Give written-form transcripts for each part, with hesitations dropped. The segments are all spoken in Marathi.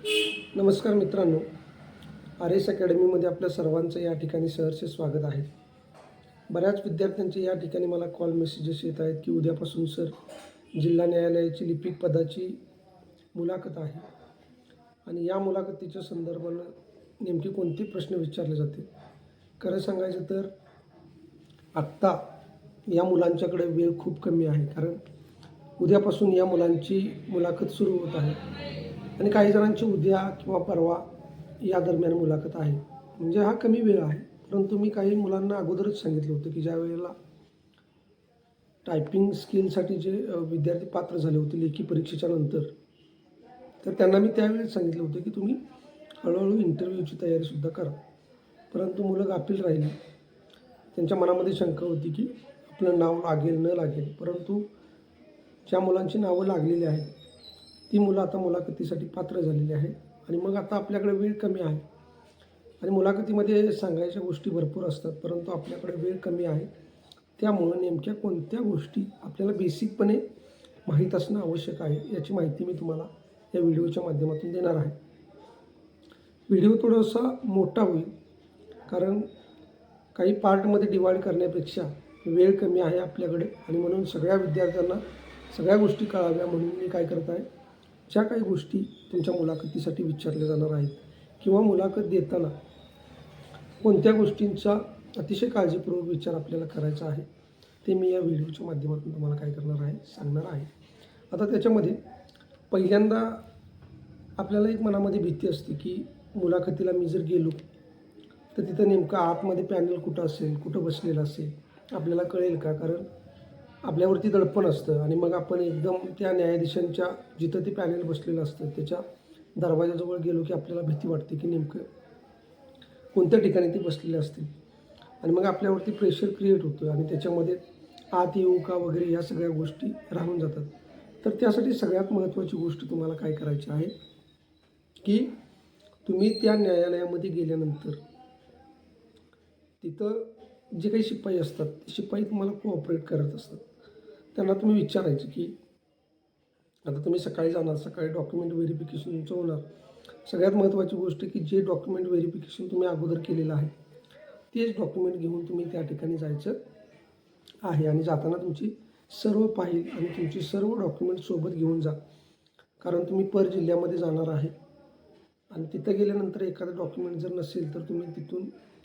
नमस्कार मित्रांनो, आर एस अकॅडमीमध्ये आपल्या सर्वांचं या ठिकाणी सहर्ष स्वागत आहे. बऱ्याच विद्यार्थ्यांचे या ठिकाणी मला कॉल मेसेजेस येत आहेत की उद्यापासून सर जिल्हा न्यायालयाची लिपिक पदाची मुलाखत आहे आणि या मुलाखतीच्या संदर्भानं नेमके कोणते प्रश्न विचारले जातील. खरं सांगायचं तर आत्ता या मुलांच्याकडे वेळ खूप कमी आहे, कारण उद्यापासून या मुलांची मुलाखत सुरू होत आहे आणि काही जणांची उद्या किंवा परवा या दरम्यान मुलाखत आहे. म्हणजे हा कमी वेळ आहे, परंतु मी काही मुलांना अगोदरच सांगितलं होतं की ज्या वेळेला टायपिंग स्किलसाठी जे विद्यार्थी पात्र झाले होते लेखी परीक्षेच्या नंतर, तर त्यांना मी त्यावेळेस सांगितलं होतं की तुम्ही हळूहळू इंटरव्ह्यूची तयारीसुद्धा करा. परंतु मुलं गाफील राहिली. त्यांच्या मनामध्ये शंका होती की आपलं नाव लागेल न लागेल. परंतु ज्या मुलांची नावं लागलेली आहेत ती मुलं आता मुलाखतीसाठी पात्र झालेली आहेत आणि मग आता आपल्याकडे वेळ कमी आहे आणि मुलाखतीमध्ये सांगायच्या गोष्टी भरपूर असतात, परंतु आपल्याकडे वेळ कमी आहे. त्यामुळं नेमक्या कोणत्या गोष्टी आपल्याला बेसिकपणे माहीत असणं आवश्यक आहे याची माहिती मी तुम्हाला या व्हिडिओच्या माध्यमातून देणार आहे. व्हिडिओ थोडासा मोठा होईल, कारण काही पार्टमध्ये डिवाईड करण्यापेक्षा वेळ कमी आहे आपल्याकडे आणि म्हणून सगळ्या विद्यार्थ्यांना सगळ्या गोष्टी कळाव्या म्हणून मी काय करत आहे, ज्या काही गोष्टी तुमच्या मुलाखतीसाठी विचारल्या जाणार आहेत किंवा मुलाखत देताना कोणत्या गोष्टींचा अतिशय काळजीपूर्वक विचार आपल्याला करायचा आहे ते मी या व्हिडिओच्या माध्यमातून तुम्हाला काय करणार आहे, सांगणार आहे. आता त्याच्यामध्ये पहिल्यांदा आपल्याला एक मनामध्ये भीती असते की मुलाखतीला मी जर गेलो तर तिथं नेमकं आतमध्ये पॅनल कुठं असेल, कुठं बसलेलं असेल, आपल्याला कळेल का? कारण आपल्यावरती दडपण असतं आणि मग आपण एकदम त्या न्यायाधीशांच्या जिथं ते पॅनल बसलेलं असतं त्याच्या दरवाजाजवळ गेलो की आपल्याला भीती वाटते की नेमकं कोणत्या ठिकाणी ते बसलेले असतील आणि मग आपल्यावरती प्रेशर क्रिएट होतं आणि त्याच्यामध्ये आत येऊ का वगैरे या सगळ्या गोष्टी राहून जातात. तर त्यासाठी सगळ्यात महत्त्वाची गोष्ट तुम्हाला काय करायची आहे की तुम्ही त्या न्यायालयामध्ये गेल्यानंतर तिथं जे काही शिपाई असतात ते शिपाई तुम्हाला कोऑपरेट करत असतात. त्यांना तुम्ही विचारायचं की आता तुम्ही सकाळी जाणार, सकाळी डॉक्युमेंट व्हेरिफिकेशन तुमचं होणार. सगळ्यात महत्त्वाची गोष्ट की जे डॉक्युमेंट व्हेरिफिकेशन तुम्ही अगोदर केलेलं आहे तेच डॉक्युमेंट घेऊन तुम्ही त्या ठिकाणी जायचं आहे आणि जाताना तुमची सर्व फाईल आणि तुमची सर्व डॉक्युमेंट सोबत घेऊन जा, कारण तुम्ही पर जिल्ह्यामध्ये जाणार आहे आणि तिथं गेल्यानंतर एखादं डॉक्युमेंट जर नसेल तर तुम्ही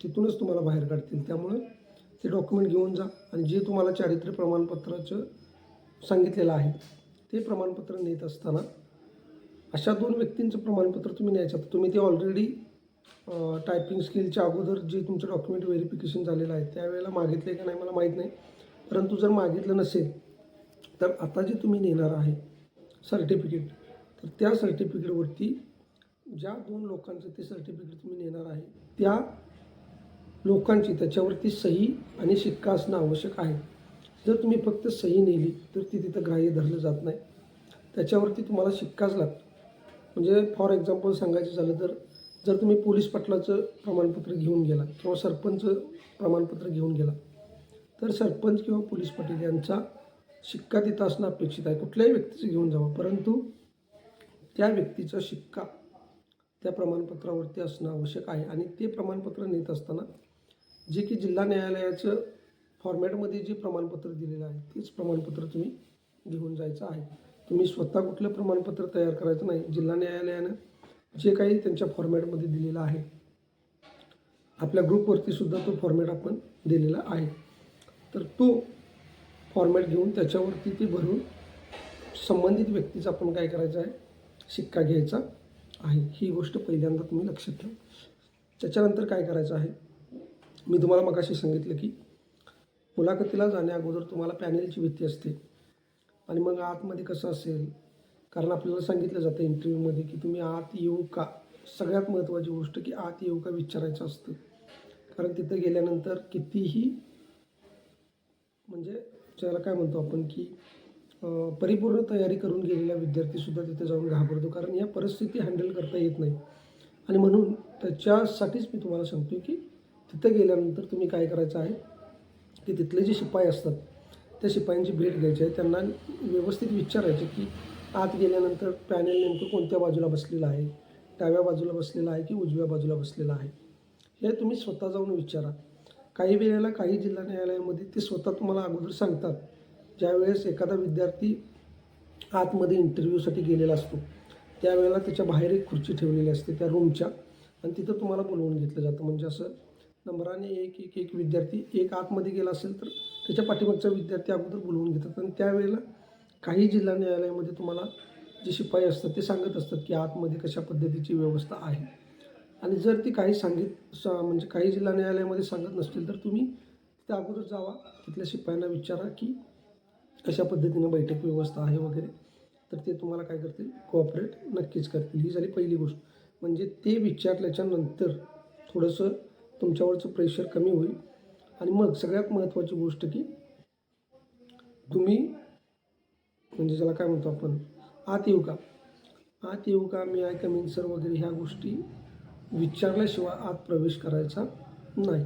तिथूनच तुम्हाला बाहेर काढतील. त्यामुळं ते डॉक्युमेंट घेऊन जा आणि जे तुम्हाला चारित्र्य प्रमाणपत्राचं सांगितलेलं आहे ते प्रमाणपत्र नेत असताना अशा 2 व्यक्तींचं प्रमाणपत्र तुम्ही न्यायचं. तुम्ही ते ऑलरेडी टायपिंग स्किलच्या अगोदर जे तुमचं डॉक्युमेंट व्हेरिफिकेशन झालेलं आहे त्यावेळेला मागितलं आहे का नाही मला माहीत नाही, परंतु जर मागितलं नसेल तर आता जे तुम्ही नेणार आहे सर्टिफिकेट, तर त्या सर्टिफिकेटवरती ज्या 2 लोकांचं ते सर्टिफिकेट तुम्ही नेणार आहे त्या लोकांची त्याच्यावरती सही आणि शिक्का असणं आवश्यक आहे. जर तुम्ही फक्त सही नेली तर ती तिथं ग्राह्य धरलं जात नाही, त्याच्यावरती तुम्हाला शिक्काच लागतो. म्हणजे फॉर एक्झाम्पल सांगायचं झालं तर जर तुम्ही पोलीस पाटलाचं प्रमाणपत्र घेऊन गेला किंवा सरपंच प्रमाणपत्र घेऊन गेला तर सरपंच किंवा पोलीस पाटील यांचा शिक्का तिथं असणं अपेक्षित आहे. कुठल्याही व्यक्तीचं घेऊन जावं, परंतु त्या व्यक्तीचा शिक्का त्या प्रमाणपत्रावरती असणं आवश्यक आहे आणि ते प्रमाणपत्र नेत असताना जे की जिल्हा न्यायालयाचं फॉर्मॅटमध्ये जे प्रमाणपत्र दिलेलं आहे तेच प्रमाणपत्र तुम्ही घेऊन जायचं आहे. तुम्ही स्वतः कुठलं प्रमाणपत्र तयार करायचं नाही. जिल्हा न्यायालयानं जे काही त्यांच्या फॉर्मॅटमध्ये दिलेलं आहे, आपल्या ग्रुपवरती सुद्धा तो फॉर्मॅट आपण दिलेला आहे, तर तो फॉर्मॅट घेऊन त्याच्यावरती ते भरून संबंधित व्यक्तीचा आपण काय करायचं आहे, शिक्का घ्यायचा आहे. ही गोष्ट पहिल्यांदा तुम्ही लक्षात ठेवा. त्याच्यानंतर काय करायचं आहे, मी तुम्हाला मगाशी सांगितलं की मुलाखतीला जाण्या अगोदर तुम्हाला पॅनेलची भीती असते आणि मग आतमध्ये कसं असेल, कारण आपल्याला सांगितलं जातं इंटरव्ह्यूमध्ये की तुम्ही आत येऊ का. सगळ्यात महत्त्वाची गोष्ट की आत येऊ का विचारायचं असतं, कारण तिथं गेल्यानंतर कितीही म्हणजे ज्याला काय म्हणतो आपण की परिपूर्ण तयारी करून गेलेला विद्यार्थीसुद्धा तिथे जाऊन घाबरतो, कारण या परिस्थिती हँडल करता येत नाही. आणि म्हणून त्याच्यासाठीच मी तुम्हाला सांगतो की तिथं गेल्यानंतर तुम्ही काय करायचं आहे की तिथले जे शिपाई असतात त्या शिपायांची भेट घ्यायची आहे. त्यांना व्यवस्थित विचारायचं की आत गेल्यानंतर पॅनल नेमकं कोणत्या बाजूला बसलेलं आहे, डाव्या बाजूला बसलेला आहे की उजव्या बाजूला बसलेला आहे, हे तुम्ही स्वतः जाऊन विचारा. काही वेळेला काही जिल्हा न्यायालयामध्ये ते स्वतः तुम्हाला अगोदर सांगतात. ज्यावेळेस एखादा विद्यार्थी आतमध्ये इंटरव्ह्यूसाठी गेलेला असतो, त्यावेळेला त्याच्या बाहेर एक खुर्ची ठेवलेली असते त्या रूमच्या, आणि तिथं तुम्हाला बोलवून घेतलं जातं. म्हणजे असं नंबराने एक एक एक विद्यार्थी एक आतमध्ये गेला असेल तर त्याच्या पाठीमागचा विद्यार्थी अगोदर बोलवून घेतात. आणि त्यावेळेला काही जिल्हा न्यायालयामध्ये तुम्हाला जे शिपाई असतात ते सांगत असतात की आतमध्ये कशा पद्धतीची व्यवस्था आहे. आणि जर ती काही म्हणजे काही जिल्हा न्यायालयामध्ये सांगत नसतील तर तुम्ही तिथे अगोदर जावा, तिथल्या शिपायांना विचारा की कशा पद्धतीनं बैठक व्यवस्था आहे वगैरे, तर ते तुम्हाला काय करतील, कोऑपरेट नक्कीच करतील. ही झाली पहिली गोष्ट. म्हणजे ते विचारल्याच्या नंतर थोडंसं तुमच्यावरचं प्रेशर कमी होईल. आणि मग सगळ्यात महत्त्वाची गोष्ट की तुम्ही म्हणजे ज्याला काय म्हणतो आपण, आत येऊ का, आत येऊ का, मी आय कम इन सर वगैरे ह्या गोष्टी विचारल्याशिवाय आत प्रवेश करायचा नाही.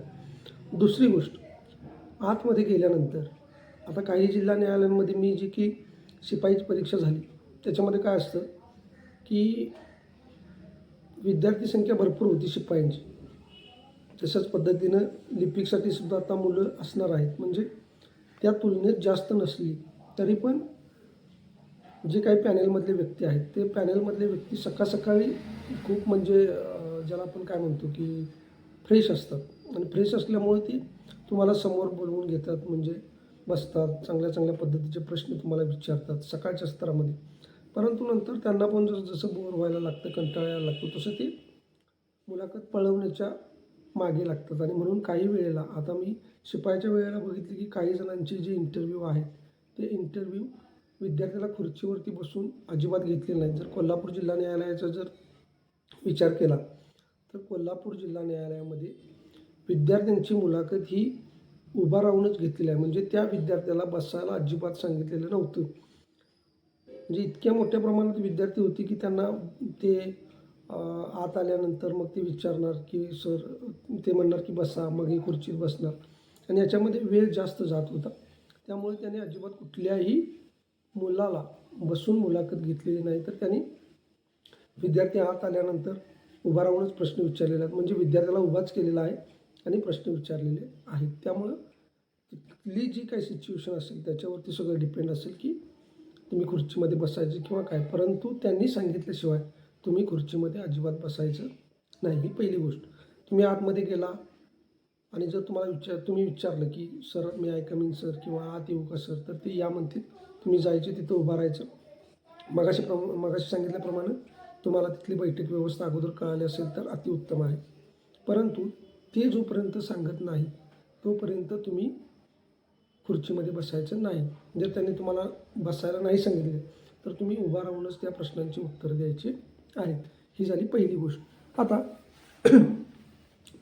दुसरी गोष्ट, आतमध्ये गेल्यानंतर आता काही जिल्हा न्यायालयांमध्ये मी जी की शिपाईची परीक्षा झाली त्याच्यामध्ये काय असतं की विद्यार्थी संख्या भरपूर होती शिपायांची. तशाच पद्धतीनं लिपिकसाठी सुद्धा आता मुलं असणार आहेत. म्हणजे त्या तुलनेत जास्त नसली तरी पण जे काही पॅनेलमधले व्यक्ती आहेत ते पॅनेलमधले व्यक्ती सकाळी खूप म्हणजे ज्याला आपण काय म्हणतो की फ्रेश असतात. आणि फ्रेश असल्यामुळे ती तुम्हाला समोर बोलवून घेतात, म्हणजे बसतात, चांगल्या चांगल्या पद्धतीचे प्रश्न तुम्हाला विचारतात सकाळच्या स्तरामध्ये. परंतु नंतर त्यांना पण जसं बोर व्हायला लागतं, कंटाळायला लागतो, तसं ते मुलाखत पळवण्याच्या मागे लागतात. आणि म्हणून काही वेळेला आता मी शिपायाच्या वेळेला बघितले की काही जणांचे जे इंटरव्ह्यू आहेत ते इंटरव्ह्यू विद्यार्थ्याला खुर्चीवरती बसून अजिबात घेतलेले नाहीत. जर कोल्हापूर जिल्हा न्यायालयाचा जर विचार केला तर कोल्हापूर जिल्हा न्यायालयामध्ये विद्यार्थ्यांची मुलाखत ही उभा राहूनच घेतलेली आहे. म्हणजे त्या विद्यार्थ्याला बसायला अजिबात सांगितलेलं नव्हतं. म्हणजे इतक्या मोठ्या प्रमाणात विद्यार्थी होते की त्यांना ते आत आल्यानंतर मग ते विचारणार की सर, ते म्हणणार की बसा, मग हे खुर्चीत बसणार, आणि याच्यामध्ये वेळ जास्त जात होता. त्यामुळे त्याने अजिबात कुठल्याही मुलाला बसून मुलाखत घेतलेली नाही. तर त्यांनी विद्यार्थी आत आल्यानंतर उभा राहूनच प्रश्न विचारलेले आहेत. म्हणजे विद्यार्थ्याला उभाच केलेला आहे आणि प्रश्न विचारलेले आहेत. त्यामुळं तिथली जी काही सिच्युएशन असेल त्याच्यावरती सगळं डिपेंड असेल की तुम्ही खुर्चीमध्ये बसायचे किंवा काय. परंतु त्यांनी सांगितल्याशिवाय तुम्ही खुर्चीमध्ये अजिबात बसायचं नाही. ही पहिली गोष्ट. तुम्ही आतमध्ये गेला आणि जर तुम्हाला तुम्ही विचारलं की sir me I come in sir किंवा आत येऊ का सर, तर ते या म्हणतील. तुम्ही जायचे, तिथं उभं राहायचं. मगाशी सांगितल्याप्रमाणे तुम्हाला तिथली बैठक व्यवस्था अगोदर कळाली असेल तर अतिउत्तम आहे. परंतु ते जोपर्यंत सांगत नाही तोपर्यंत तुम्ही खुर्चीमध्ये बसायचं नाही. जर त्यांनी तुम्हाला बसायला नाही सांगितले तर तुम्ही उभा राहूनच त्या प्रश्नांची उत्तरं द्यायची आहेत. ही झाली पहिली गोष्ट. आता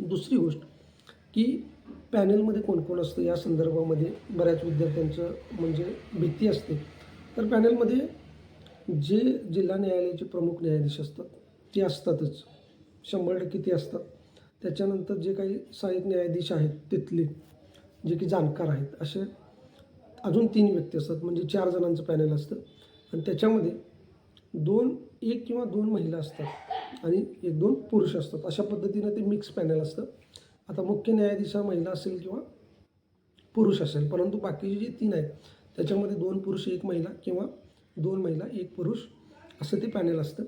दुसरी गोष्ट की पॅनेलमध्ये कोण कोण असतं या संदर्भामध्ये बऱ्याच विद्यार्थ्यांचं म्हणजे भीती असते. तर पॅनेलमध्ये जे जिल्हा न्यायालयाचे प्रमुख न्यायाधीश असतात ते असतातच, 100% ते असतात. त्याच्यानंतर जे काही सहाय्यक न्यायाधीश आहेत तिथले जे की जाणकार आहेत, असे अजून 3 व्यक्ती असतात. म्हणजे 4 जणांचं पॅनेल असतं. आणि त्याच्यामध्ये एक किंवा 2 महिला असतात आणि 1-2 पुरुष असतात. अशा पद्धतीनं ते मिक्स पॅनेल असतं. आता मुख्य न्यायाधीश हा महिला असेल किंवा पुरुष असेल, परंतु बाकीचे जे 3 आहेत त्याच्यामध्ये 2 पुरुष 1 महिला किंवा 2 महिला 1 पुरुष असं ते पॅनेल असतं.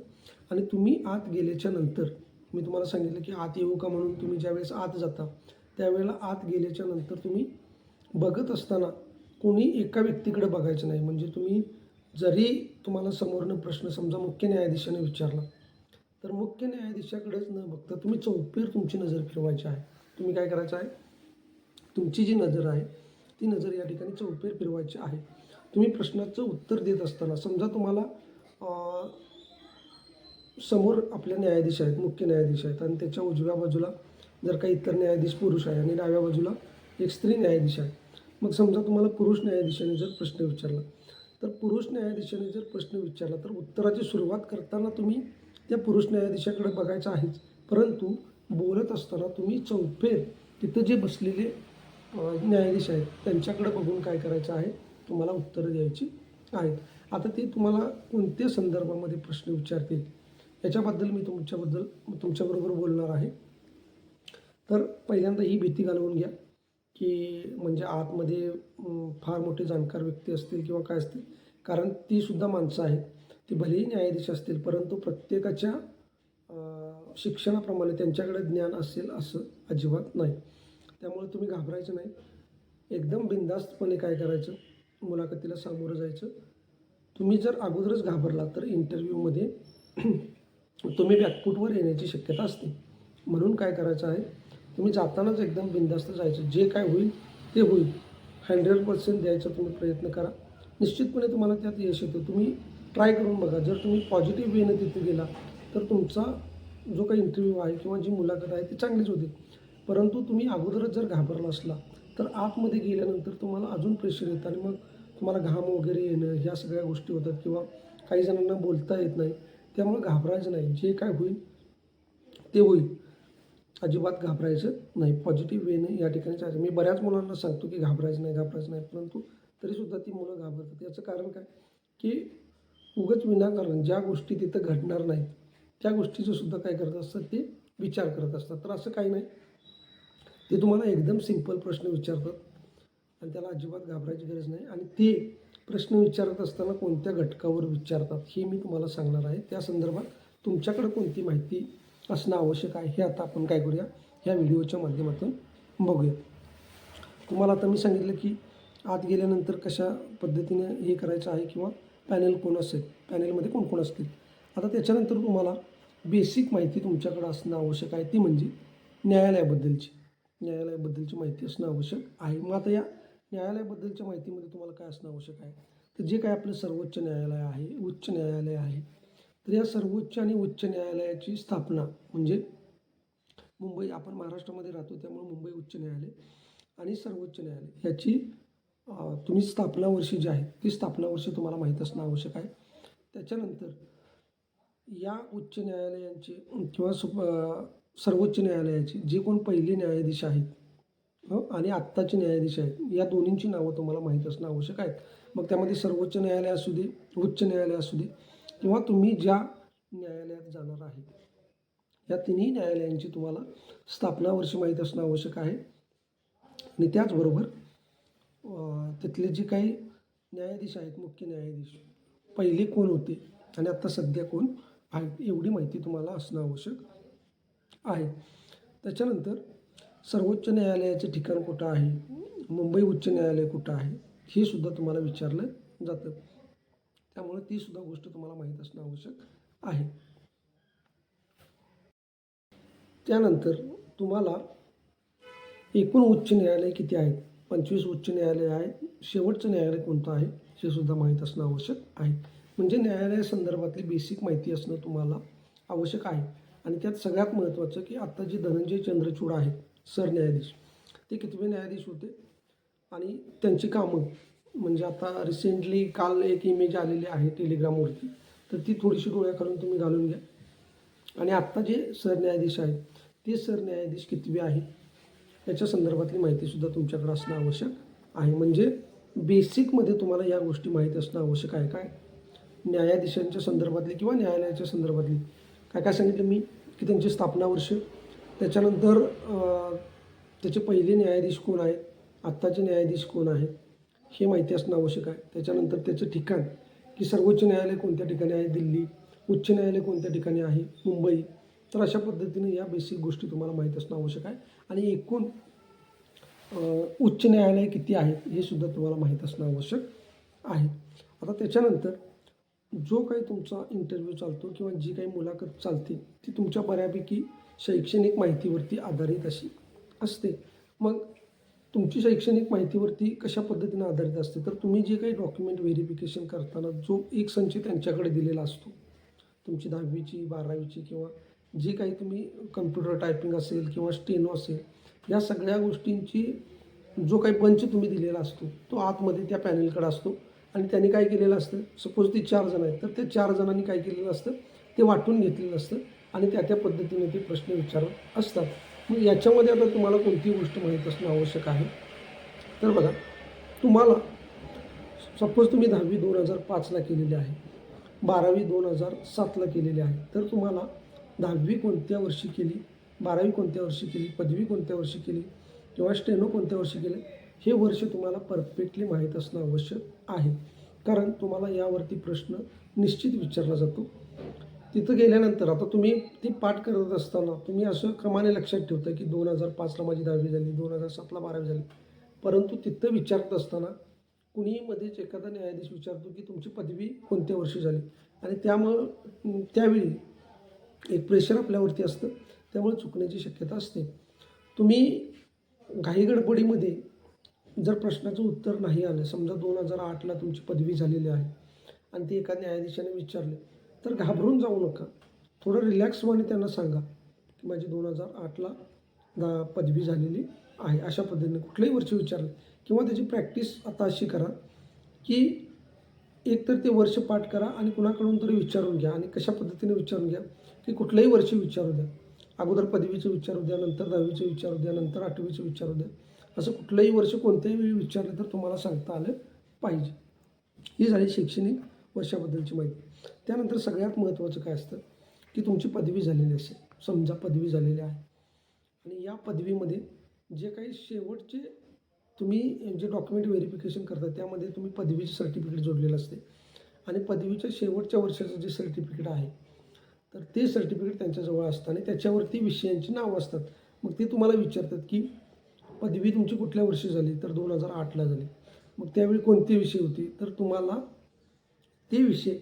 आणि तुम्ही आत गेल्याच्या नंतर मी तुम्हाला सांगितलं की आत येऊ का म्हणून तुम्ही ज्यावेळेस आत जाता त्यावेळेला आत गेल्याच्या नंतर तुम्ही बघत असताना कोणी एका व्यक्तीकडे बघायचं नाही. म्हणजे तुम्ही जरी तुम्हाला समोरनं प्रश्न समजा मुख्य न्यायाधीशाने विचारला तर मुख्य न्यायाधीशाकडेच न बघता तुम्ही चौफेर तुमची नजर फिरवायची आहे. तुम्ही काय करायचं आहे, तुमची जी नजर आहे ती नजर या ठिकाणी चौफेर फिरवायची आहे. तुम्ही प्रश्नाचं उत्तर देत असताना समजा तुम्हाला समोर आपले न्यायाधीश आहेत, मुख्य न्यायाधीश आहेत, आणि त्याच्या उजव्या बाजूला जर काही इतर न्यायाधीश पुरुष आहे आणि डाव्या बाजूला एक स्त्री न्यायाधीश आहे. मग समजा तुम्हाला पुरुष न्यायाधीशाने जर प्रश्न विचारला तर पुरुष न्यायाधीशाने जर प्रश्न विचारला तर उत्तराची सुरुवात करताना तुम्ही त्या पुरुष न्यायाधीशाकडे बघायचं आहेच. परंतु बोलत असताना तुम्ही चौफेर तिथं जे बसलेले न्यायाधीश आहेत त्यांच्याकडे बघून काय करायचं आहे, तुम्हाला उत्तरं द्यायची आहेत. आता ते तुम्हाला कोणत्या संदर्भामध्ये प्रश्न विचारतील याच्याबद्दल मी तुमच्याबरोबर बोलणार आहे. तर पहिल्यांदा ही भीती घालवून घ्या की म्हणजे आतमध्ये फार मोठे जाणकार व्यक्ती असतील किंवा काय असतील, कारण ती सुद्धा माणसं आहेत. ती भलेही न्यायाधीश असतील, परंतु प्रत्येकाच्या शिक्षणाप्रमाणे त्यांच्याकडे ज्ञान असेल असं अजिबात नाही. त्यामुळे तुम्ही घाबरायचं नाही. एकदम बिनधास्तपणे काय करायचं, मुलाखतीला सामोरं जायचं. तुम्ही जर अगोदरच घाबरला तर इंटरव्ह्यूमध्ये तुम्ही बॅकफूटवर येण्याची शक्यता असते. म्हणून काय करायचं आहे, तुम्ही जातानाच एकदम बिनधास्त जायचं. जे काय होईल ते होईल. 100% द्यायचा तुम्ही प्रयत्न करा. निश्चितपणे तुम्हाला त्यात यश येतं. तुम्ही ट्राय करून बघा. जर तुम्ही पॉझिटिव्ह वेने तिथे गेला तर तुमचा जो काही इंटरव्ह्यू आहे किंवा जी मुलाखत आहे ती चांगलीच होते. परंतु तुम्ही अगोदरच जर घाबरला असला तर आतमध्ये गेल्यानंतर तुम्हाला अजून प्रेशर येतं आणि मग तुम्हाला घाम वगैरे येणं, ह्या सगळ्या गोष्टी होतात किंवा काही जणांना बोलता येत नाही. त्यामुळे घाबरायचं नाही. जे काय होईल ते होईल. अजिबात घाबरायचं नाही. पॉझिटिव्ह वेने या ठिकाणी जायचं. मी बऱ्याच मुलांना सांगतो की घाबरायचं नाही, परंतु तरीसुद्धा ती मुलं घाबरतात. याचं कारण काय, की उगाच विनाकारण ज्या गोष्टी तिथं घडणार नाहीत त्या गोष्टीचं सुद्धा काय करत असतात, ते विचार करत असतात. तर असं काही नाही. ते तुम्हाला एकदम सिंपल प्रश्न विचारतात आणि त्याला अजिबात घाबरायची गरज नाही. आणि ते प्रश्न विचारत असताना कोणत्या घटकावर विचारतात हे मी तुम्हाला सांगणार आहे. त्या संदर्भात तुमच्याकडे कोणती माहिती असणं आवश्यक आहे हे आता आपण काय करूया, ह्या व्हिडिओच्या माध्यमातून बघूया. तुम्हाला आता मी सांगितलं की आत गेल्यानंतर कशा पद्धतीने हे करायचं आहे किंवा पॅनल कोण असेल, पॅनलमध्ये कोण कोण असतील. आता त्याच्यानंतर तुम्हाला बेसिक माहिती तुमच्याकडे असणं आवश्यक आहे, ती म्हणजे न्यायालयाबद्दलची माहिती असणं आवश्यक आहे. मग आता या न्यायालयाबद्दलच्या माहितीमध्ये तुम्हाला काय असणं आवश्यक आहे, तर जे काय आपलं सर्वोच्च न्यायालय आहे, उच्च न्यायालय आहे, तर या सर्वोच्च आणि उच्च न्यायालयाची स्थापना म्हणजे मुंबई, आपण महाराष्ट्रामध्ये राहतो त्यामुळे मुंबई उच्च न्यायालय आणि सर्वोच्च न्यायालय ह्याची तुम्ही स्थापना वर्षी जे आहे ती स्थापना वर्षी तुम्हाला माहीत असणं आवश्यक आहे. त्याच्यानंतर या उच्च न्यायालयांचे किंवा सर्वोच्च न्यायालयाचे जे कोण पहिले न्यायाधीश आहेत आणि आत्ताचे न्यायाधीश आहेत, या दोन्हींची नावं तुम्हाला माहीत असणं आवश्यक आहेत. मग त्यामध्ये सर्वोच्च न्यायालय असू दे, उच्च न्यायालय असू दे, किंवा तुम्ही ज्या न्यायालयात जाणार आहे या तिन्ही न्यायालयांची तुम्हाला स्थापना वर्ष माहीत असणं आवश्यक आहे. आणि त्याचबरोबर तिथले जे काही न्यायाधीश आहेत, मुख्य न्यायाधीश पहिले कोण होते आणि आत्ता सध्या कोण आहेत, एवढी माहिती तुम्हाला असणं आवश्यक आहे. त्याच्यानंतर सर्वोच्च न्यायालयाचे ठिकाण कुठं आहे, मुंबई उच्च न्यायालय कुठं आहे, हे सुद्धा तुम्हाला विचारलं जातं. त्यामुळे ती सुद्धा गोष्ट तुम्हाला माहीत असणं आवश्यक आहे. त्यानंतर तुम्हाला एकूण उच्च न्यायालय किती आहेत, 25 उच्च न्यायालय आहेत. शेवटचं न्यायालय कोणतं आहे हे सुद्धा माहीत असणं आवश्यक आहे. म्हणजे न्यायालयासंदर्भातली बेसिक माहिती असणं तुम्हाला आवश्यक आहे. आणि त्यात सगळ्यात महत्त्वाचं की आत्ता जे धनंजय चंद्रचूड आहेत सरन्यायाधीश, ते कितवे न्यायाधीश होते आणि त्यांची कामं, म्हणजे आता रिसेंटली काल एक इमेज आलेली आहे टेलिग्रामवरती, तर ती थोडीशी डोळ्याखालून तुम्ही घालून घ्या. आणि आत्ता जे सरन्यायाधीश आहेत ते सरन्यायाधीश कितवे आहेत याच्या संदर्भातली माहितीसुद्धा तुमच्याकडे असणं आवश्यक आहे. म्हणजे बेसिकमध्ये तुम्हाला या गोष्टी माहीत असणं आवश्यक आहे. काय, न्यायाधीशांच्या संदर्भातली किंवा न्यायालयाच्या संदर्भातली काय काय सांगितलं मी, की त्यांची स्थापना वर्ष, त्याच्यानंतर त्याचे पहिले न्यायाधीश कोण आहेत, आत्ताचे न्यायाधीश कोण आहेत हे माहिती असणं आवश्यक आहे. त्याच्यानंतर त्याचं ठिकाण, की सर्वोच्च न्यायालय कोणत्या ठिकाणी आहे, दिल्ली, उच्च न्यायालय कोणत्या ठिकाणी आहे, मुंबई. तर अशा पद्धतीने या बेसिक गोष्टी तुम्हाला माहीत असणं आवश्यक आहे. आणि एकूण उच्च न्यायालय किती आहेत हे सुद्धा तुम्हाला माहीत असणं आवश्यक आहे. आता त्याच्यानंतर जो काही तुमचा इंटरव्ह्यू चालतो किंवा जी काही मुलाखत चालते ती तुमच्या बऱ्यापैकी शैक्षणिक माहितीवरती आधारित अशी असते. मग तुमची शैक्षणिक माहितीवरती कशा पद्धतीने आधारित असते, तर तुम्ही जे काही डॉक्युमेंट व्हेरिफिकेशन करताना जो एक संच त्यांच्याकडे दिलेला असतो, तुमची 10वीची 12वीची किंवा जे काही तुम्ही कम्प्युटर टायपिंग असेल किंवा स्टेनो असेल, या सगळ्या गोष्टींची जो काही बंच तुम्ही दिलेला असतो तो आतमध्ये त्या पॅनलकडे असतो. आणि त्यांनी काय केलेलं असतं, सपोज ती 4 जण आहेत तर त्या 4 जणांनी काय केलेलं असतं, ते वाटून घेतलेलं असतं आणि त्या पद्धतीने ते प्रश्न विचारत असतात. मग याच्यामध्ये आता तुम्हाला कोणती गोष्ट माहीत असणं आवश्यक आहे, तर बघा, तुम्हाला सपोज तुम्ही 10वी 2005ला केलेली आहे 12वी 2007ला केलेली आहे. तर तुम्हाला 10वी कोणत्या वर्षी केली, 12वी कोणत्या वर्षी केली, पदवी कोणत्या वर्षी केली किंवा स्टेनो कोणत्या वर्षी केले, हे वर्ष तुम्हाला परफेक्टली माहीत असणं आवश्यक आहे. कारण तुम्हाला यावरती प्रश्न निश्चित विचारला जातो. तिथं गेल्यानंतर आता तुम्ही ती पाठ करत असताना तुम्ही असं क्रमाने लक्षात ठेवता की 2005ला माझी 10वी झाली, 2007ला 12वी झाली. परंतु तिथं विचारत असताना कुणीही मध्येच एखादा न्यायाधीश विचारतो की तुमची पदवी कोणत्या वर्षी झाली आणि त्यामुळं त्यावेळी एक प्रेशर आपल्यावरती असतं, त्यामुळे चुकण्याची शक्यता असते. तुम्ही घाईगडबडीमध्ये जर प्रश्नाचं उत्तर नाही आलं, समजा 2008ला तुमची पदवी झालेली आहे आणि ते एका न्यायाधीशाने विचारले, तर घाबरून जाऊ नका. थोडं रिलॅक्स व्हाने त्यांना सांगा की माझी 2008ला पदवी झालेली आहे. अशा पद्धतीने कुठलंही वर्ष विचारलं किंवा त्याची प्रॅक्टिस आता अशी करा की एकतर ते वर्ष पाठ करा आणि कुणाकडून तरी विचारून घ्या आणि कशा पद्धतीने विचारून घ्या की कुठलंही वर्ष विचारू द्या. अगोदर पदवीचं विचारू द्या, नंतर 10वीचं विचारू द्या, नंतर 8वीचं विचारू द्या. असं कुठलंही वर्ष कोणत्याही वेळी विचारलं तर तुम्हाला सांगता आलं पाहिजे. ही झाली शैक्षणिक वर्षाबद्दलची माहिती. त्यानंतर सगळ्यात महत्त्वाचं काय असतं की तुमची पदवी झालेली असेल, समजा पदवी झालेली आहे आणि या पदवीमध्ये जे काही शेवटचे तुम्ही जे डॉक्युमेंट व्हेरिफिकेशन करता त्यामध्ये तुम्ही पदवीचे सर्टिफिकेट जोडलेलं असते आणि पदवीच्या शेवटच्या वर्षाचं जे सर्टिफिकेट आहे तर ते सर्टिफिकेट त्यांच्याजवळ असतं आणि त्याच्यावरती विषयांची नावं असतात. मग ते तुम्हाला विचारतात की पदवी तुमची कुठल्या वर्षी झाली, तर 2008ला झाली. मग त्यावेळी कोणते विषय होते, तर तुम्हाला ते विषय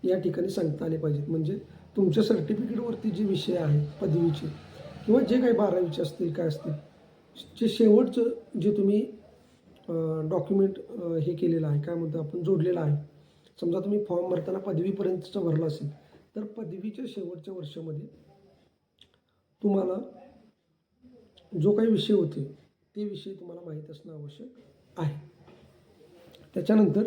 या ठिकाणी सांगता आले पाहिजेत. म्हणजे तुमच्या सर्टिफिकेटवरती जे विषय आहेत पदवीचे किंवा जे काही 12वीचे असतील काय असतील, जे शेवटचं जे तुम्ही डॉक्युमेंट हे केलेलं आहे, काय म्हणतो आपण, जोडलेलं आहे. समजा तुम्ही फॉर्म भरताना पदवीपर्यंतचा भरला असेल तर पदवीच्या शेवटच्या वर्षामध्ये तुम्हाला जो काही विषय होते ते विषय तुम्हाला माहीत असणं आवश्यक आहे. त्याच्यानंतर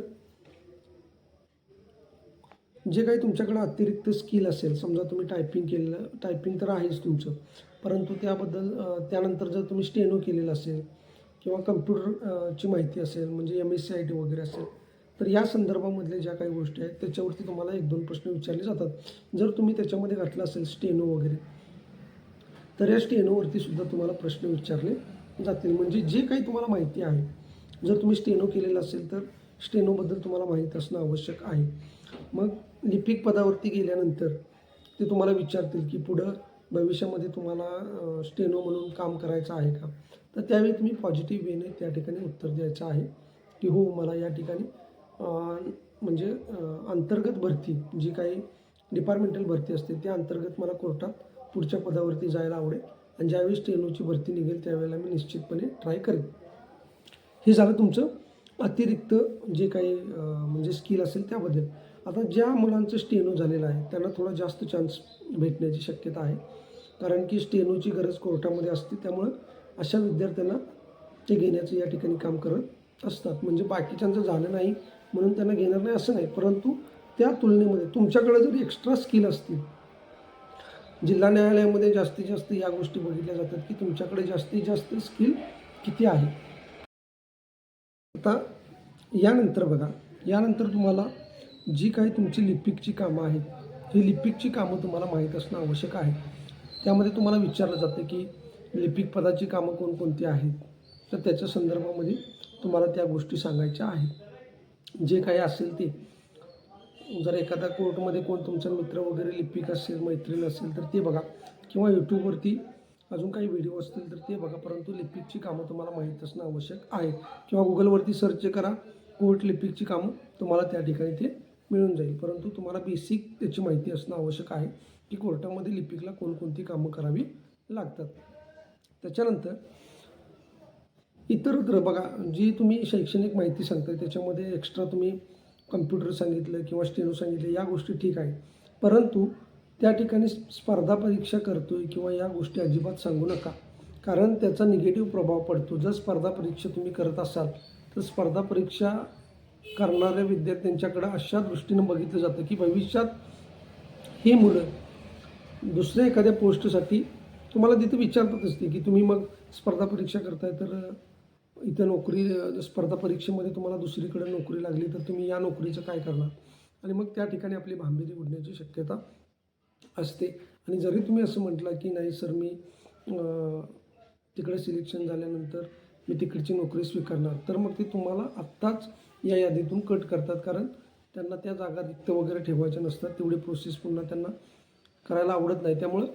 जे काही तुमच्याकडे अतिरिक्त स्किल असेल, समजा तुम्ही टायपिंग केलेलं, टायपिंग तर आहेच तुमचं, परंतु त्याबद्दल त्यानंतर जर तुम्ही स्टेनो केलेलं असेल किंवा कम्प्युटरची माहिती असेल, म्हणजे MSc IT वगैरे असेल, तर या संदर्भामधल्या ज्या काही गोष्टी आहेत त्याच्यावरती तुम्हाला 1-2 प्रश्न विचारले जातात. जर तुम्ही त्याच्यामध्ये घातलं असेल स्टेनो वगैरे, तर या स्टेनोवरती सुद्धा तुम्हाला प्रश्न विचारले जातील. म्हणजे जे काही तुम्हाला माहिती आहे, जर तुम्ही स्टेनो केलेलं असेल तर स्टेनोबद्दल तुम्हाला माहीत असणं आवश्यक आहे. मग लिपिक पदावरती गेल्यानंतर ते तुम्हाला विचारतील की पुढं भविष्यामध्ये तुम्हाला स्टेनो म्हणून काम करायचं आहे का, तर त्यावेळी तुम्ही पॉझिटिव्ह वेने त्या ठिकाणी उत्तर द्यायचं आहे की हो, मला या ठिकाणी म्हणजे अंतर्गत भरती जी काही डिपार्टमेंटल भरती असते त्या अंतर्गत मला कोर्टात पुढच्या पदावरती जायला आवडेल आणि ज्यावेळी स्टेनोची भरती निघेल त्यावेळेला मी निश्चितपणे ट्राय करेन. हे झालं तुमचं अतिरिक्त जे काही म्हणजे स्किल असेल त्याबद्दल. आता ज्या मुलांचं स्टेनो झालेलं आहे त्यांना थोडा जास्त चान्स भेटण्याची शक्यता आहे, कारण की स्टेनोची गरज कोर्टामध्ये असते. त्यामुळं अशा विद्यार्थ्यांना ते घेण्याचं या ठिकाणी काम करत असतात. म्हणजे बाकीच्यांचं झालं नाही म्हणून त्यांना घेणार नाही असं नाही, परंतु त्या तुलनेमध्ये तुमच्याकडे जर एक्स्ट्रा स्किल असतील, जिल्हा न्यायालयामध्ये जास्तीत जास्त या गोष्टी बघितल्या जातात की तुमच्याकडे जास्तीत जास्त स्किल किती आहे. आता यानंतर बघा, यानंतर तुम्हाला जी काही तुमची लिपिकची कामं आहेत, ही लिपिकची कामं तुम्हाला माहीत असणं आवश्यक आहे. त्यामध्ये तुम्हाला विचारलं जातं की लिपिक पदाची कामं कोणकोणती आहेत, तर त्याच्या संदर्भामध्ये तुम्हाला त्या गोष्टी सांगायच्या आहेत. जे काही असेल ते, जर एखादा कोर्टमध्ये कोण तुमचा मित्र वगैरे लिपिक असेल, मैत्रीण असेल तर ते बघा, किंवा यूट्यूबवरती अजून काही व्हिडिओ असतील तर ते बघा. परंतु लिपिकची कामं तुम्हाला माहीत असणं आवश्यक आहे किंवा गुगलवरती सर्च करा कोर्ट लिपिकची कामं, तुम्हाला त्या ठिकाणी ते मिळून जाईल. परंतु तुम्हाला बेसिक त्याची माहिती असणं आवश्यक आहे की कोर्टामध्ये लिपिकला कोणकोणती कामं करावी लागतात. त्याच्यानंतर इतरत्र बघा, जी तुम्ही शैक्षणिक माहिती सांगताय त्याच्यामध्ये एक्स्ट्रा तुम्ही कम्प्युटर सांगितलं किंवा स्टेनो सांगितलं, या गोष्टी ठीक आहे, परंतु त्या ठिकाणी स्पर्धा परीक्षा करतोय किंवा या गोष्टी अजिबात सांगू नका, कारण त्याचा निगेटिव्ह प्रभाव पडतो. जर स्पर्धा परीक्षा तुम्ही करत असाल तर स्पर्धा परीक्षा करणाऱ्या विद्यार्थ्यांच्याकडं अशा दृष्टीनं बघितलं जातं की भविष्यात ही मुलं दुसऱ्या एखाद्या पोस्टसाठी तुम्हाला तिथे विचारतात असते की तुम्ही मग स्पर्धा परीक्षा करताय तर इथं नोकरी, स्पर्धा परीक्षेमध्ये तुम्हाला दुसरीकडे नोकरी लागली तर तुम्ही या नोकरीचं काय करणार. आणि मग त्या ठिकाणी आपली भांबिरी उडण्याची शक्यता असते. आणि जरी तुम्ही असं म्हटलं की नाही सर मी तिकडे सिलेक्शन झाल्यानंतर मी तिकडची नोकरी स्वीकारणार, तर मग ते तुम्हाला आत्ताच या यादीतून कट करतात, कारण त्यांना त्या जागा रिक्त वगैरे ठेवायच्या नसतात, तेवढी प्रोसेस पुन्हा त्यांना करायला आवडत नाही. त्यामुळं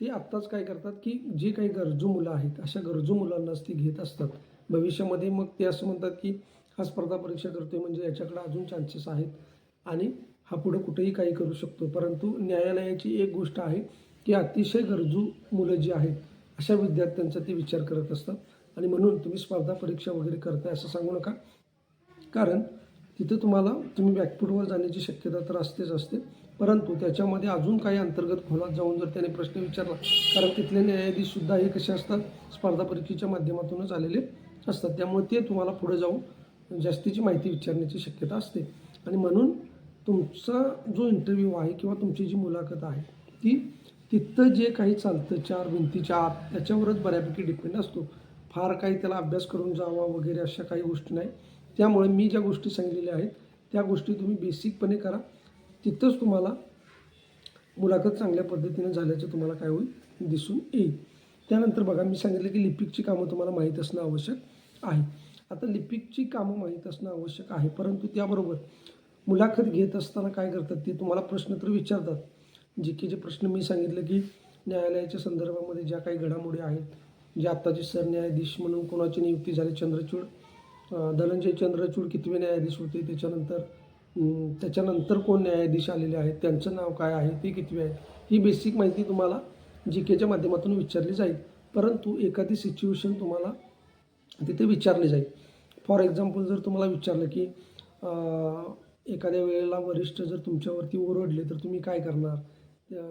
ते आत्ताच काय करतात की जे काही गरजू मुलं आहेत अशा गरजू मुलांनाच ती घेत असतात. भविष्यामध्ये मग ते असं म्हणतात की हा स्पर्धा परीक्षा करतोय म्हणजे याच्याकडे अजून चान्सेस आहेत आणि हा पुढं कुठेही काही करू शकतो. परंतु न्यायालयाची एक गोष्ट आहे की अतिशय गरजू मुलं जी आहेत अशा विद्यार्थ्यांचा ते विचार करत असतात. आणि म्हणून तुम्ही स्पर्धा परीक्षा वगैरे करताय असं सांगू नका, कारण तिथं तुम्ही बॅकफूटवर जाण्याची शक्यता तर असतेच असते. परंतु त्याच्यामध्ये अजून काही अंतर्गत खोलात जाऊन जर त्याने प्रश्न विचारला, कारण तिथले न्यायाधीशसुद्धा हे कसे असतात स्पर्धा परीक्षेच्या माध्यमातूनच आलेले असतात, त्यामुळे ते तुम्हाला पुढे जाऊन जास्तीची माहिती विचारण्याची शक्यता असते. आणि म्हणून तुमचा जो इंटरव्ह्यू आहे किंवा तुमची जी मुलाखत आहे ती तिथं जे काही चालतं चार भिंतीच्या आत त्याच्यावरच बऱ्यापैकी डिपेंड असतो. फार काही त्याला अभ्यास करून जावा वगैरे अशा काही गोष्टी नाही. त्यामुळे मी ज्या गोष्टी सांगितलेल्या आहेत त्या गोष्टी तुम्ही बेसिकपणे करा, तिथंच तुम्हाला मुलाखत चांगल्या पद्धतीने झाल्याचं तुम्हाला काय होईल दिसून येईल. त्यानंतर बघा मी सांगितलं की लिपिकची कामं तुम्हाला माहीत असणं आवश्यक आहे. आता लिपिकची कामं माहीत असणं आवश्यक आहे, परंतु त्याबरोबर मुलाखत घेत असताना काय करतात ते तुम्हाला प्रश्न तर विचारतात. जे प्रश्न मी सांगितलं की न्यायालयाच्या संदर्भामध्ये ज्या काही घडामोडी आहेत, जे आत्ताचे सरन्यायाधीश म्हणून कोणाची नियुक्ती झाली, धनंजय चंद्रचूड कितवे न्यायाधीश होते, त्याच्यानंतर कोण न्यायाधीश आलेले आहेत, त्यांचं नाव काय आहे, ते कितवे आहेत, ही बेसिक माहिती तुम्हाला GKच्या माध्यमातून विचारली जाईल. परंतु एखादी सिच्युएशन तुम्हाला तिथे विचारली जाईल. फॉर एक्झाम्पल जर तुम्हाला विचारलं की एखाद्या वेळेला वरिष्ठ जर तुमच्यावरती ओरडले तर तुम्ही काय करणार,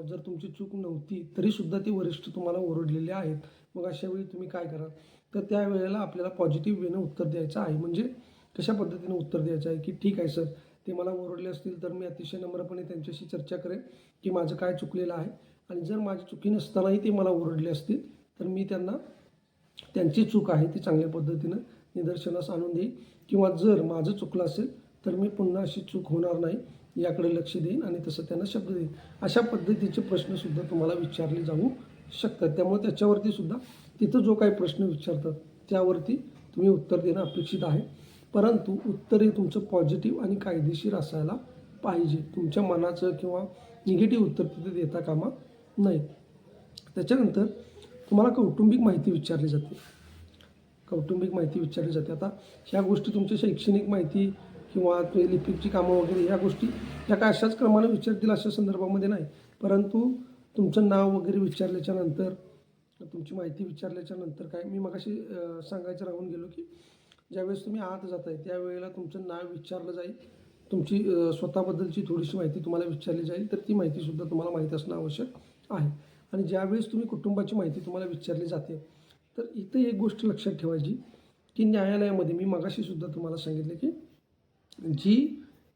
जर तुमची चूक नव्हती तरीसुद्धा ते वरिष्ठ तुम्हाला ओरडलेले आहेत, मग अशा वेळी तुम्ही काय कराल, तर त्यावेळेला आपल्याला पॉझिटिव्ह वेनं उत्तर द्यायचं आहे. म्हणजे कशा पद्धतीने उत्तर द्यायचं आहे की ठीक आहे सर, ते मला ओरडले असतील तर मी अतिशय नम्रपणे त्यांच्याशी चर्चा करेन की माझं काय चुकलेलं आहे, आणि जर माझी चुकी नसतानाही ते मला ओरडले असतील तर मी त्यांना त्यांची चूक आहे ती चांगल्या पद्धतीनं निदर्शनास आणून देईन, किंवा जर माझं चुकलं असेल तर मी पुन्हा अशी चूक होणार नाही याकडे लक्ष देईन आणि तसं त्यांना शब्द देईन. अशा पद्धतीचे प्रश्नसुद्धा तुम्हाला विचारले जाऊ शकतात. त्यामुळे त्याच्यावरती सुद्धा तिथं जो काही प्रश्न विचारतात त्यावरती तुम्ही उत्तर देणं अपेक्षित आहे. परंतु उत्तर हे तुमचं पॉझिटिव्ह आणि कायदेशीर असायला पाहिजे. तुमच्या मनाचं किंवा निगेटिव्ह उत्तर तिथे देता कामा नये. त्याच्यानंतर तुम्हाला कौटुंबिक माहिती विचारली जाते. आता ह्या गोष्टी तुमची शैक्षणिक माहिती किंवा लिपिकची कामं वगैरे ह्या गोष्टी ह्या काय अशाच क्रमाने विचारतील अशा संदर्भामध्ये नाही. परंतु तुमचं नाव वगैरे विचारल्याच्या नंतर, तुमची माहिती विचारल्याच्या नंतर काय मी मगाशी सांगायचं राहून गेलो की ज्यावेळेस तुम्ही आत जाताय त्यावेळेला तुमचं नाव विचारलं जाईल, तुमची स्वतःबद्दलची थोडीशी माहिती तुम्हाला विचारली जाईल, तर ती माहितीसुद्धा तुम्हाला माहीत असणं आवश्यक आहे. आणि ज्यावेळेस तुम्ही कुटुंबाची माहिती तुम्हाला विचारली जाते, तर इथं एक गोष्ट लक्षात ठेवायची की न्यायालयामध्ये मी मगाशीसुद्धा तुम्हाला सांगितलं की जी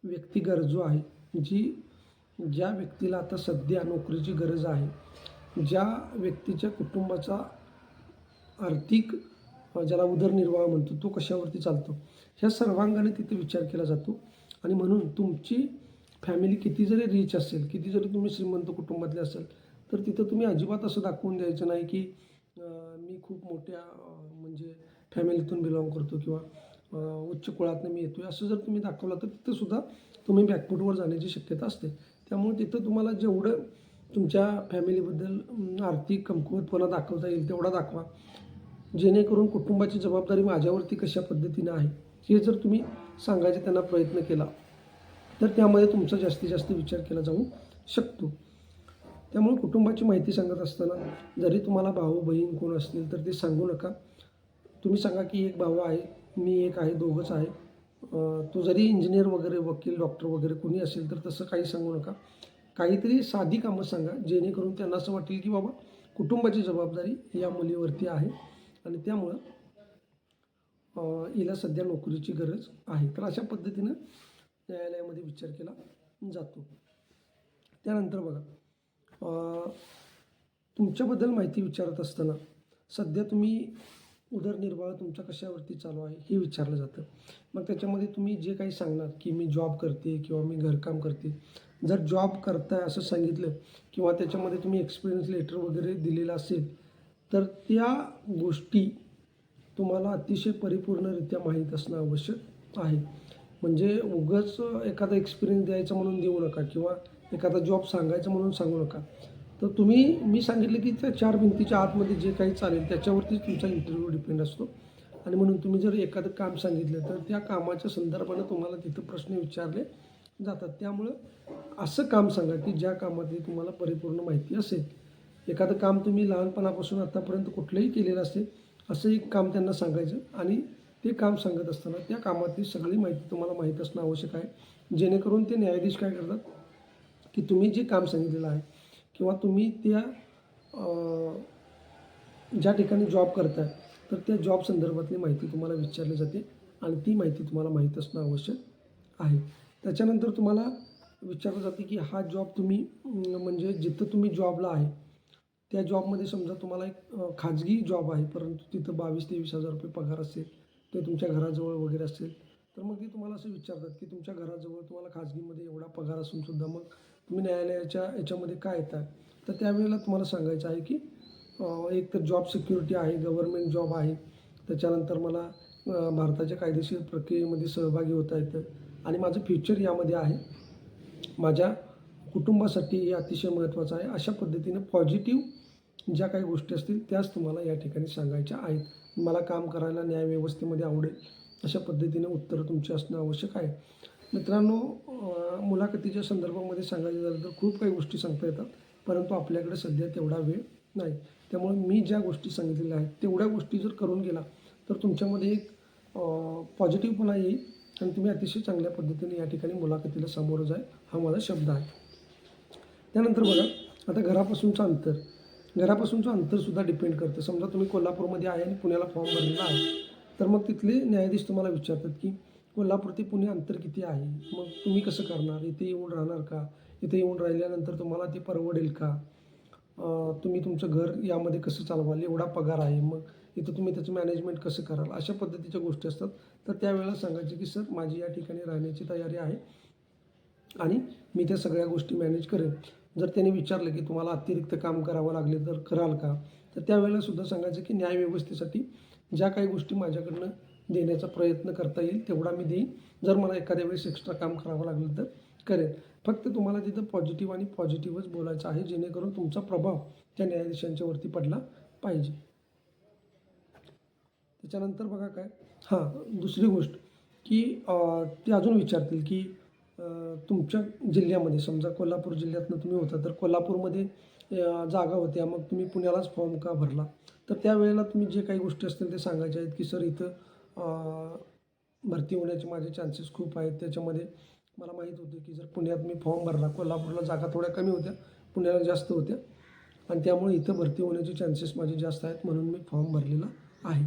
व्यक्ती गरजू आहे, ज्या व्यक्तीला आता सध्या नोकरीची गरज आहे, ज्या व्यक्तीच्या कुटुंबाचा आर्थिक ज्याला उदरनिर्वाह म्हणतो तो कशावरती चालतो, ह्या सर्वांगाने तिथे विचार केला जातो. आणि म्हणून तुमची फॅमिली किती जरी रिच असेल, किती जरी तुम्ही श्रीमंत कुटुंबातले असाल, तर तिथं तुम्ही अजिबात असं दाखवून द्यायचं नाही की मी खूप मोठ्या म्हणजे फॅमिलीतून बिलॉंग करतो किंवा उच्च कुळातनं मी येतो आहे, असं जर तुम्ही दाखवलं तर तिथंसुद्धा तुम्ही बॅकफूटवर जाण्याची शक्यता असते. त्यामुळे तिथं तुम्हाला जेवढं तुमच्या फॅमिलीबद्दल आर्थिक कमकुवतपणा दाखवता येईल तेवढा दाखवा, जेणेकरून कुटुंबाची जबाबदारी माझ्यावरती कशा पद्धतीनं आहे हे जर तुम्ही सांगायचा त्यांना प्रयत्न केला तर त्यामध्ये तुमचा जास्तीत जास्त विचार केला जाऊ शकतो. त्यामुळे कुटुंबाची माहिती सांगत असताना जरी तुम्हाला भाऊ बहीण कोण असतील तर ते सांगू नका. तुम्ही सांगा की एक भाऊ आहे, मी एक आहे, दोघंच आहे. तो जरी इंजिनियर वगैरे, वकील, डॉक्टर वगैरे कोणी असेल तर तसं काही सांगू नका. काहीतरी साधी कामं सांगा जेणेकरून त्यांना असं वाटेल की बाबा कुटुंबाची जबाबदारी या मुलीवरती आहे आणि त्यामुळं हिला सध्या नोकरीची गरज आहे. तर अशा पद्धतीनं न्यायालयामध्ये विचार केला जातो. त्यानंतर बघा तुमच्याबद्दल माहिती विचारत असताना सध्या तुम्ही उदरनिर्वाह तुमचा कशावरती चालू आहे हे विचारलं जातं. मग त्याच्यामध्ये तुम्ही जे काही सांगणार की मी जॉब करते किंवा मी घरकाम करते. जर जॉब करताय असं सांगितलं किंवा त्याच्यामध्ये तुम्ही एक्सपिरियन्स लेटर वगैरे दिलेलं असेल, तर त्या गोष्टी तुम्हाला अतिशय परिपूर्णरित्या माहीत असणं आवश्यक आहे. म्हणजे उगाच एखादा एक्सपिरियन्स द्यायचा म्हणून देऊ नका किंवा एखादा जॉब सांगायचा म्हणून सांगू नका. तर तुम्ही मी सांगितलं की त्या 4 भिंतीच्या आतमध्ये जे काही चालेल त्याच्यावरतीच तुमचा इंटरव्ह्यू डिपेंड असतो. आणि म्हणून तुम्ही जर एखादं काम सांगितलं तर त्या कामाच्या संदर्भानं तुम्हाला तिथं प्रश्न विचारले जातात. त्यामुळं असं काम सांगा की ज्या कामातली तुम्हाला परिपूर्ण माहिती असेल. एखादं काम तुम्ही लहानपणापासून आत्तापर्यंत कुठलंही केलेलं असेल, असं एक काम त्यांना सांगायचं आणि ते काम सांगत असताना त्या कामातली सगळी माहिती तुम्हाला माहीत असणं आवश्यक आहे. जेणेकरून ते न्यायाधीश काय करतात, की तुम्ही जे काम सांगितलेलं आहे किंवा तुम्ही त्या ज्या ठिकाणी जॉब करताय, तर त्या जॉब संदर्भातली माहिती तुम्हाला विचारली जाते आणि ती माहिती तुम्हाला माहीत असणं आवश्यक आहे. त्याच्यानंतर तुम्हाला विचारलं जाते, की हा जॉब तुम्ही म्हणजे जिथं तुम्ही जॉबला आहे, त्या जॉबमध्ये समजा तुम्हाला एक खाजगी जॉब आहे, परंतु तिथं 22,000 ते 20,000 पगार असेल, ते तुमच्या घराजवळ वगैरे असेल, तर मग ते तुम्हाला असं विचारतात, की तुमच्या घराजवळ तुम्हाला खाजगीमध्ये एवढा पगार असून सुद्धा मग तुम्ही न्यायालयाच्या याच्यामध्ये का येताय? तर त्यावेळेला तुम्हाला सांगायचं आहे, की एक तर जॉब सिक्युरिटी आहे, गव्हर्नमेंट जॉब आहे. त्याच्यानंतर मला भारताच्या कायदेशीर प्रक्रियेमध्ये सहभागी होता येतं आणि माझं फ्युचर यामध्ये आहे. माझ्या कुटुंबासाठी हे अतिशय महत्त्वाचं आहे. अशा पद्धतीने पॉझिटिव्ह ज्या काही गोष्टी असतील त्याच तुम्हाला या ठिकाणी सांगायच्या आहेत. मला काम करायला न्यायव्यवस्थेमध्ये आवडेल, अशा पद्धतीने उत्तरं तुमची असणं आवश्यक आहे. मित्रांनो, मुलाखतीच्या संदर्भामध्ये सांगायचं झालं तर खूप काही गोष्टी सांगता येतात, परंतु आपल्याकडे सध्या तेवढा वेळ नाही. त्यामुळे मी ज्या गोष्टी सांगितलेल्या आहेत तेवढ्या गोष्टी जर करून गेला तर तुमच्यामध्ये एक पॉझिटिव्हपणा येईल आणि तुम्ही अतिशय चांगल्या पद्धतीने या ठिकाणी मुलाखतीला सामोरं जाल, हा माझा शब्द आहे. त्यानंतर बघा, आता घरापासूनचं अंतरसुद्धा डिपेंड करतं. समजा तुम्ही कोल्हापूरमध्ये आहे आणि पुण्याला फॉर्म भरलेला आहे, तर मग तिथले न्यायाधीश तुम्हाला विचारतात, की कोल्हापूर ते पुणे अंतर किती आहे? मग तुम्ही कसं करणार? इथे येऊन राहणार का? इथे येऊन राहिल्यानंतर तुम्हाला ते परवडेल का? तुम्ही तुमचं घर यामध्ये कसं चालवाल? एवढा पगार आहे, मग इथं तुम्ही त्याचं मॅनेजमेंट कसं कराल? अशा पद्धतीच्या गोष्टी असतात. तर त्यावेळेला सांगायचं, की सर माझी या ठिकाणी राहण्याची तयारी आहे आणि मी त्या सगळ्या गोष्टी मॅनेज करेन. जर त्याने विचारलं, की तुम्हाला अतिरिक्त काम करावं लागले तर कराल का? तर त्यावेळेला सुद्धा सांगायचं, की न्यायव्यवस्थेसाठी ज्या काही गोष्टी माझ्याकडनं देण्याचा प्रयत्न करता येईल तेवढा मी देईन. जर मला एखाद्या वेळेस एक्स्ट्रा काम करावं लागलं तर करेन. फक्त तुम्हाला तिथं पॉझिटिव्ह आणि पॉझिटिव्हच बोलायचं आहे, जेणेकरून तुमचा प्रभाव त्या न्यायाधीशांच्यावरती पडला पाहिजे. त्याच्यानंतर बघा काय, दुसरी गोष्ट, की ते अजून विचारतील, की तुमच्या जिल्ह्यामध्ये समजा कोल्हापूर जिल्ह्यातनं तुम्ही होता, तर कोल्हापूरमध्ये जागा होत्या, मग तुम्ही पुण्यालाच फॉर्म का भरला? तर त्यावेळेला तुम्ही जे काही गोष्टी असतील ते सांगायच्या आहेत, की सर इथं भरती होण्याचे माझे चान्सेस खूप आहेत. त्याच्यामध्ये मला माहीत होतं, की जर पुण्यात मी फॉर्म भरला, कोल्हापूरला जागा थोड्या कमी होत्या, पुण्याला जास्त होत्या आणि त्यामुळे इथं भरती होण्याचे चान्सेस माझे जास्त आहेत, म्हणून मी फॉर्म भरलेला आहे.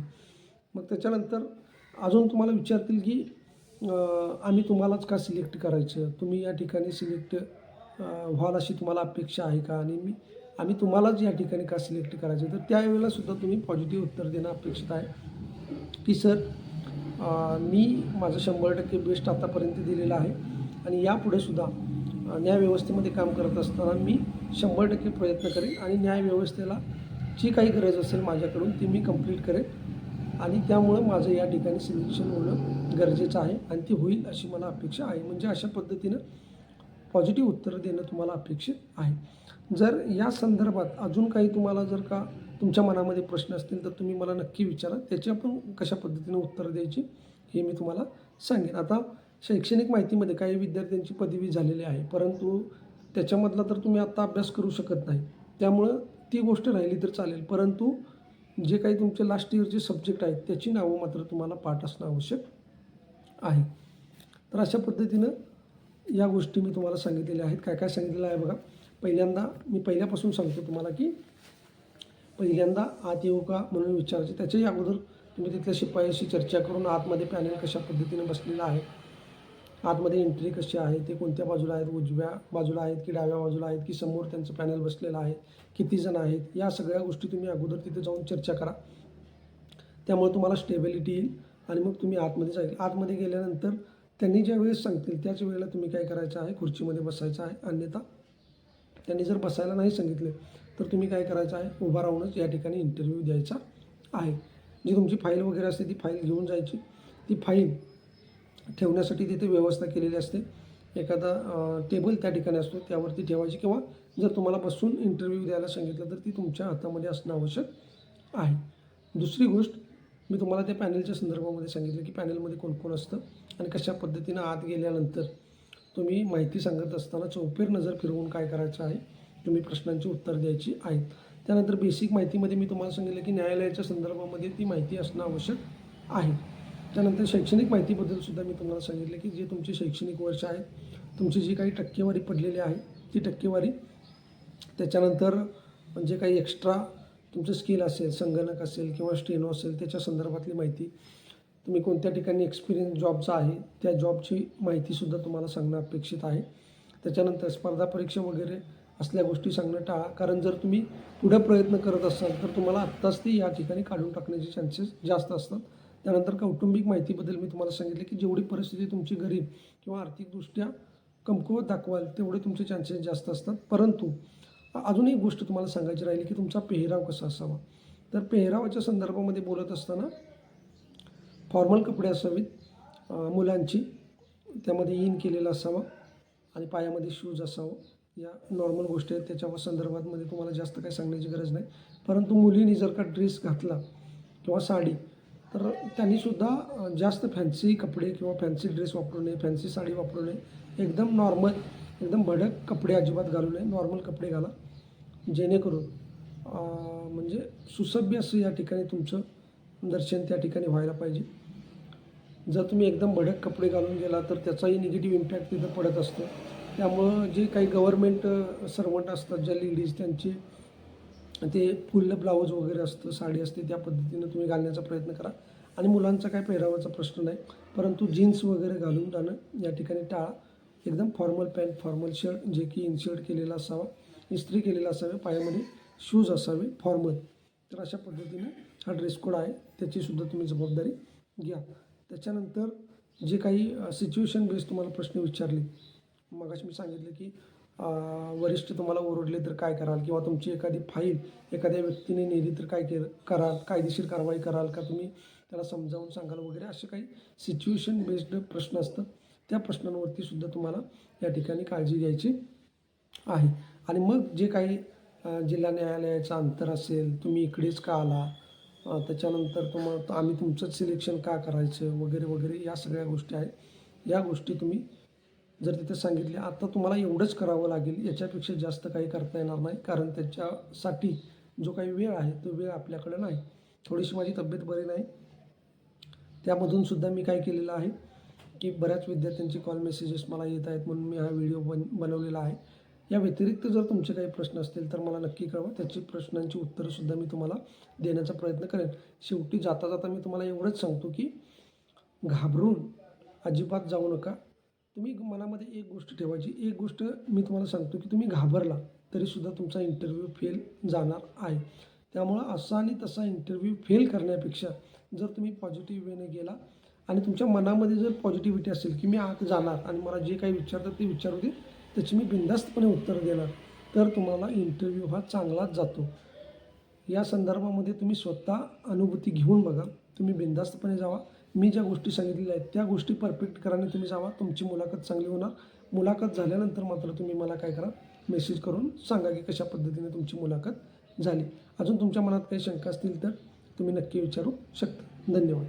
मग त्याच्यानंतर अजून तुम्हाला विचारतील, की आम्ही तुम्हालाच का सिलेक्ट करायचं? तुम्ही या ठिकाणी सिलेक्ट व्हाल अशी तुम्हाला अपेक्षा आहे का? आणि आम्ही तुम्हालाच या ठिकाणी का सिलेक्ट करायचं? तर त्यावेळेला सुद्धा तुम्ही पॉझिटिव्ह उत्तर देणं अपेक्षित आहे, की सर मी माझं 100% बेस्ट आतापर्यंत दिलेलं आहे आणि यापुढे सुद्धा न्यायव्यवस्थेमध्ये काम करत असताना मी 100% प्रयत्न करेन आणि न्यायव्यवस्थेला जी काही गरज असेल माझ्याकडून ती मी कंप्लीट करेन आणि त्यामुळं माझं या ठिकाणी सिलेक्शन होणं गरजेचं आहे आणि ते होईल अशी मला अपेक्षा आहे. म्हणजे अशा पद्धतीनं पॉझिटिव्ह उत्तरं देणं तुम्हाला अपेक्षित आहे. जर या संदर्भात अजून काही तुम्हाला जर का तुमच्या मनामध्ये प्रश्न असतील तर तुम्ही मला नक्की विचारा. त्याची आपण कशा पद्धतीनं उत्तरं द्यायची हे मी तुम्हाला सांगेन. आता शैक्षणिक माहितीमध्ये काही विद्यार्थ्यांची पदवी झालेली आहे, परंतु त्याच्यामधला तर तुम्ही आत्ता अभ्यास करू शकत नाही. त्यामुळं ती गोष्ट राहिली तर चालेल, परंतु जे काही तुमचे लास्ट इयरचे सब्जेक्ट आहेत त्याची नावं मात्र तुम्हाला पाठ असणं आवश्यक आहे. तर अशा पद्धतीनं या गोष्टी मी तुम्हाला सांगितलेल्या आहेत. काय काय सांगितलेलं आहे बघा. पहिल्यापासून सांगतो तुम्हाला, की पहिल्यांदा आत येऊ का म्हणून विचारायचे. त्याच्याही अगोदर तुम्ही तिथल्या शिपायाशी चर्चा करून आतमध्ये पॅनल कशा पद्धतीने बसलेला आहे, आतमध्ये एंट्री कशी आहे, ते कोणत्या बाजूला आहेत, उजव्या बाजूला आहेत की डाव्या बाजूला आहेत की समोर त्यांचं पॅनल बसलेलं आहे, किती जण आहेत, या सगळ्या गोष्टी तुम्ही अगोदर तिथे जाऊन चर्चा करा. त्यामुळे तुम्हाला स्टेबिलिटी येईल आणि मग तुम्ही आतमध्ये जाईल. आतमध्ये गेल्यानंतर त्यांनी ज्या वेळेस सांगतील त्याच वेळेला तुम्ही काय करायचं आहे, खुर्चीमध्ये बसायचं आहे. अन्यथा त्यांनी जर बसायला नाही सांगितले तर तुम्ही काय करायचं आहे, उभा राहूनच या ठिकाणी इंटरव्ह्यू द्यायचा आहे. जी तुमची फाईल वगैरे असते ती फाईल घेऊन जायची. ती फाईल ठेवण्यासाठी तिथे व्यवस्था केलेली असते. एखादा टेबल त्या ठिकाणी असतो, त्यावरती ठेवायची किंवा जर तुम्हाला बसून इंटरव्ह्यू द्यायला सांगितलं तर ती तुमच्या हातामध्ये असणं आवश्यक आहे. दुसरी गोष्ट मी तुम्हाला त्या पॅनलच्या संदर्भामध्ये सांगितलं की पॅनलमध्ये कोण कोण असतं आणि कशा पद्धतीनं आत गेल्यानंतर तुम्ही माहिती सांगत असताना चौफेर नजर फिरवून काय करायचं आहे, तुम्ही प्रश्नांची उत्तर द्यायची आहेत. त्यानंतर बेसिक माहितीमध्ये मी तुम्हाला सांगितलं की न्यायालयाच्या संदर्भामध्ये ती माहिती असणं आवश्यक आहे. त्यानंतर शैक्षणिक माहितीबद्दल सुद्धा मी तुम्हाला सांगितलं की जे तुमचे शैक्षणिक वर्ष आहे, तुमची जी काही टक्केवारी पडलेली आहे ती टक्केवारी, त्याच्यानंतर जे काही एक्स्ट्रा तुमचं स्किल असेल, संगणक असेल किंवा स्टेनो असेल त्याच्या संदर्भातली माहिती, तुम्ही कोणत्या ठिकाणी एक्सपिरियन्स जॉबचा आहे त्या जॉबची माहितीसुद्धा तुम्हाला सांगणं अपेक्षित आहे. त्याच्यानंतर स्पर्धा परीक्षा वगैरे असल्या गोष्टी सांगणं टाळा, कारण जर तुम्ही पुढे प्रयत्न करत असाल तर तुम्हाला आत्ताच ते या ठिकाणी काढून टाकण्याचे चान्सेस जास्त असतात. त्यानंतर कौटुंबिक माहितीबद्दल मी तुम्हाला सांगितलं की जेवढी परिस्थिती तुमची गरीब किंवा आर्थिकदृष्ट्या कमकुवत दाखवाल तेवढे तुमचे चान्सेस जास्त असतात. परंतु अजून एक गोष्ट तुम्हाला सांगायची राहिली की तुमचा पेहराव कसा असावा. तर पेहरावाच्या संदर्भामध्ये बोलत असताना फॉर्मल कपडे असावेत मुलांची, त्यामध्ये इन केलेलं असावं आणि पायामध्ये शूज असावं. या नॉर्मल गोष्टी आहेत, त्याच्या संदर्भामध्ये तुम्हाला जास्त काही सांगण्याची गरज नाही. परंतु मुलींनी जर का ड्रेस घातला किंवा साडी तर त्यांनीसुद्धा जास्त फॅन्सी कपडे किंवा फॅन्सी ड्रेस वापरू नये, फॅन्सी साडी वापरू नये. एकदम नॉर्मल, एकदम भडक कपडे अजिबात घालू नये, नॉर्मल कपडे घाला, जेणेकरून म्हणजे सुसभ्य असं या ठिकाणी तुमचं दर्शन त्या ठिकाणी व्हायला पाहिजे. जर तुम्ही एकदम भडक कपडे घालून गेला तर त्याचाही निगेटिव्ह इम्पॅक्ट तिथं पडत असतो. त्यामुळं जे काही गव्हर्मेंट सर्वंट असतात ज्या लेडीज, त्यांचे ते फुल ब्लाऊज वगैरे असतं, साडी असते, त्या पद्धतीनं तुम्ही घालण्याचा प्रयत्न करा. आणि मुलांचा काय पेहरावाचा प्रश्न नाही, परंतु जीन्स वगैरे घालून जाणं या ठिकाणी टाळा. एकदम फॉर्मल पॅन्ट, फॉर्मल शर्ट जे की इन्शर्ट केलेला असावा, इस्त्री केलेला असावे, पायामध्ये शूज असावे फॉर्मल. तर अशा पद्धतीनं हा ड्रेस कोड आहे, त्याचीसुद्धा तुम्ही जबाबदारी घ्या. त्याच्यानंतर जे काही सिच्युएशन बेस्ड तुम्हाला प्रश्न विचारले, मगाशी मी सांगितलं की वरिष्ठ तुम्हाला ओरडले तर काय कराल, किंवा तुमची एखादी फाईल एखाद्या व्यक्तीने नेली तर काय कराल, कायदेशीर कारवाई कराल का, तुम्ही त्याला समजावून सांगाल वगैरे, असे काही सिच्युएशन बेस्ड प्रश्न असतात. त्या प्रश्नांवरती सुद्धा तुम्हाला या ठिकाणी काळजी घ्यायची आहे. आणि मग जे काही जिल्हा न्यायालयाचं अंतर असेल, तुम्ही इकडेच का आला, त्याच्यानंतर आम्ही तुमचंच सिलेक्शन का करायचं वगैरे वगैरे, या सगळ्या गोष्टी आहेत. या गोष्टी तुम्ही जर तिथे सांगितल्या, आता तुम्हाला एवढंच करावं लागेल, याच्यापेक्षा जास्त काही करता येणार नाही, कारण त्याच्यासाठी जो काही वेळ आहे तो वेळ आपल्याकडे नाही. थोडीशी माझी तब्येत बरी नाही, त्यामधूनसुद्धा मी काय केलेलं आहे की बऱ्याच विद्यार्थ्यांचे कॉल मेसेजेस मला येत आहेत, म्हणून मी हा व्हिडिओ बनवलेला आहे. या व्यतिरिक्त जर तुमचे काही प्रश्न असतील तर मला नक्की कळवा, त्याची प्रश्नांची उत्तरंसुद्धा मी तुम्हाला देण्याचा प्रयत्न करेन. शेवटी जाता जाता मी तुम्हाला एवढंच सांगतो की घाबरून अजिबात जाऊ नका. तुम्ही मनामध्ये एक गोष्ट ठेवायची, एक गोष्ट मी तुम्हाला सांगतो की तुम्ही घाबरला तरीसुद्धा तुमचा इंटरव्ह्यू फेल जाणार आहे. त्यामुळं असा आणि तसा इंटरव्ह्यू फेल करण्यापेक्षा जर तुम्ही पॉझिटिव्ह वेने गेला आणि तुमच्या मनामध्ये जर पॉझिटिव्हिटी असेल की मी आत जाणार आणि मला जे काही विचारतात ते विचारू दे, त्याची मी बिनधास्तपणे उत्तर देणार, तर तुम्हाला इंटरव्ह्यू हा चांगलाच जातो. या संदर्भामध्ये तुम्ही स्वतः अनुभूती घेऊन बघा, तुम्ही बिनधास्तपणे जावा. मी ज्या गोष्टी सांगितलेल्या आहेत त्या गोष्टी परफेक्ट कराने तुम्ही जावा, तुमची मुलाखत चांगली होणार. मुलाखत झाल्यानंतर मात्र तुम्ही मला काय करा, मेसेज करून सांगा की कशा पद्धतीने तुमची मुलाखत झाली. अजून तुमच्या मनात काही शंका असतील तर तुम्ही नक्की विचारू शकता. धन्यवाद.